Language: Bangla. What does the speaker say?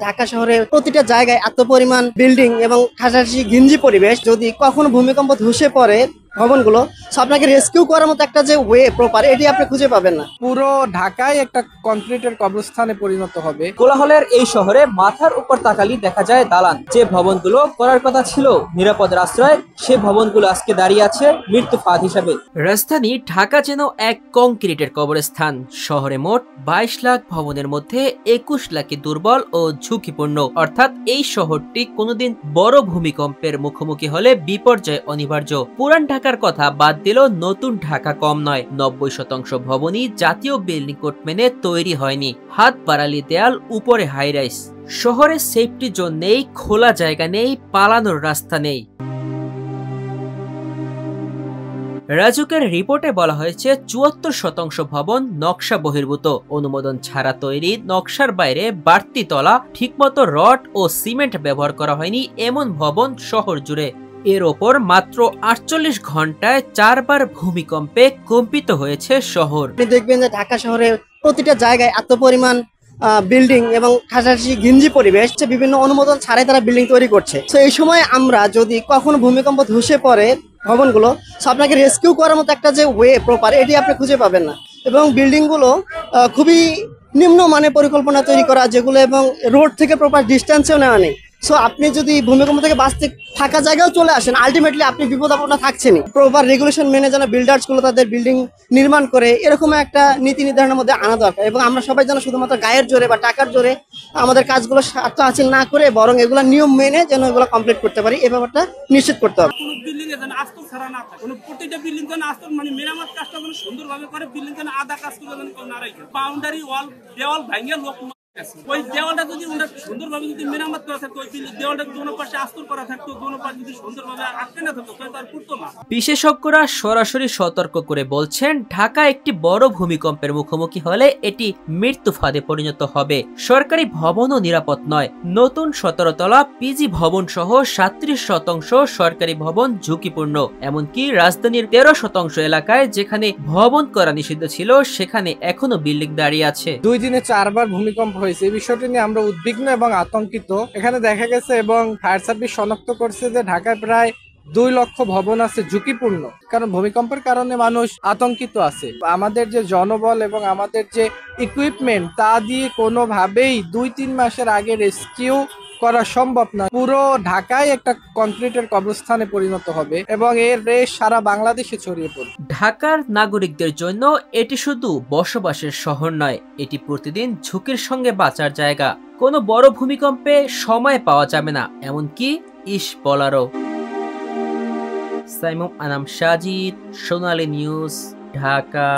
ঢাকা শহরে প্রতিটা জায়গায় এত পরিমাণ বিল্ডিং এবং ঠাসাঠাসি ঘিঞ্জি পরিবেশ, যদি কখনো ভূমিকম্প ধসে পড়ে ভবনগুলো, আপনাকে রেস্কিউ করার মতো একটা যে ওয়ে প্রপার, এটি আপনি খুঁজে পাবেন না। পুরো ঢাকায় একটা কংক্রিটের কবরস্থানে পরিণত হবে। কোলাহলের এই শহরে মাথার উপর তাকালি দেখা যায় দালান। যে ভবনগুলো করার কথা ছিল নিরাপদের আশ্রয়, সে ভবনগুলো আজকে দাঁড়িয়ে আছে মৃত্যু ফাঁদ হিসাবে। রাজধানী ঢাকা যেন এক কংক্রিটের কবরস্থান। শহরে মোট 22 লাখ ভবনের মধ্যে 21 লাখই দুর্বল ও ঝুঁকিপূর্ণ। অর্থাৎ এই শহরটি কোনোদিন বড় ভূমিকম্পের মুখোমুখি হলে বিপর্যয় অনিবার্য। পুরান ঢাকার কথা বাদ দিলেও নতুন ঢাকা কম নয়। 90% ভবনই জাতীয় বিল্ডিং কোড মেনে তৈরি হয়নি। হাত বাড়ালি দেয়াল, উপরে হাইরাইস। শহরে সেফটি জোন নেই, খোলা জায়গা নেই, পালানোর রাস্তা নেই। রাজুকের রিপোর্টে বলা হয়েছে 74% ভবন নকশা বহির্ভূত, অনুমোদন ছাড়া তৈরি। নকশার বাইরে বাড়তি তলা, ঠিকমতো রড ও সিমেন্ট ব্যবহার করা হয়নি এমন ভবন শহর জুড়ে। এর ওপর মাত্র 48 ঘন্টায় 4 বার ভূমিকম্পে কম্পিত হয়েছে শহর। আপনি দেখবেন যে ঢাকা শহরে প্রতিটা জায়গায় এত পরিমাণ বিল্ডিং এবং ঠাসাঠাসি ঘিঞ্জি পরিবেশ, বিভিন্ন অনুমোদন ছাড়াই তারা বিল্ডিং তৈরি করছে। তো এই সময় আমরা যদি কখনো ভূমিকম্প ধসে পড়ে ভবনগুলো, আপনাকে রেস্কিউ করার মতো একটা যে ওয়ে প্রপার, এটি আপনি খুঁজে পাবেন না। এবং বিল্ডিংগুলো খুবই নিম্নমানের পরিকল্পনা তৈরি করা, যেগুলো এবং রোড থেকে প্রপার ডিস্টেন্সেও নেওয়া নেই। সো আপনি যদি ভূমিকম্প থেকে বাঁচতে ফাঁকা জায়গায় চলে আসেন, আলটিমেটলি আপনি বিপদ আপনা থাকছেনই। প্রপার রেগুলেশন মেনে যেন বিল্ডার্স গুলো তাদের বিল্ডিং নির্মাণ করে, এরকম একটা নীতি নির্ধারণের মধ্যে আনা দরকার। এবং আমরা সবাই যেন শুধুমাত্র গায়ের জোরে বা টাকার জোরে আমাদের কাজগুলো স্বার্থ হাসিল না করে, বরং এগুলো নিয়ম মেনে যেন এগুলো কমপ্লিট করতে পারি, এই ব্যাপারটা নিশ্চিত করতে হবে। কোনো বিল্ডিং এ যেন আস্তর ছাড়া না থাকে, কোনো প্রতিটা বিল্ডিং যেন আস্তর মানে মেরামত কাজটা যেন সুন্দরভাবে করে, বিল্ডিং যেন আধা কাজ করে যেন কেউ না রাখে। বাউন্ডারি ওয়াল, দেওয়াল ভাঙিয়ে লোক ওই দেওয়ালটা যদি ওরা সুন্দরভাবে যদি মেরামত করা থাকতো, ওই দেওয়ালটা দোনো পাশে আস্তর করা থাকতো, দোনো পাশে যদি সুন্দরভাবে আটকে না থাকতো, তার করতো না। বিশেষজ্ঞরা সরাসরি সতর্ক করে বলছেন, ঢাকা একটি বড় ভূমিকম্পের মুখোমুখি হলে এটি মৃত্যু ফাঁদে পরিণত হবে। সরকারি ভবনও নিরাপদ নয়। নতুন 17 তলা পিজি ভবন সহ 37% সরকারি ভবন ঝুঁকিপূর্ণ। এমনকি রাজধানীর 13% এলাকায় যেখানে ভবন করা নিষিদ্ধ ছিল, সেখানে এখনো বিল্ডিং দাঁড়িয়ে আছে। 2 দিনে 4 বার ভূমিকম্প হয়েছে। এই বিষয়টি নিয়ে আমরা উদ্বিগ্ন এবং আতঙ্কিত। এখানে দেখা গেছে এবং ফায়ার সার্ভিস শনাক্ত করছে যে ঢাকায় প্রায় 2 লক্ষ ভবন আছে ঝুঁকিপূর্ণ, কারণ ভূমিকম্পের কারণে মানুষ আতঙ্কিত আছে। আমাদের যে জনবল এবং আমাদের যে ইকুইপমেন্ট, তা দিয়ে কোনোভাবেই 2-3 মাসের আগে রেস্কিউ করা সম্ভব না। পুরো ঢাকায় একটা কংক্রিটের কবরস্থানে পরিণত হবে এবং এর রেশ সারা বাংলাদেশে ছড়িয়ে পড়বে। ঢাকার নাগরিকদের জন্য এটি শুধু বসবাসের শহর নয়, এটি প্রতিদিন ঝুঁকির সঙ্গে বাঁচার জায়গা। কোনো বড় ভূমিকম্পে সময় পাওয়া যাবে না, এমনকি ইস বলারও। সাইমুম আনাম সাজিদ, সোনালী নিউজ, ঢাকা।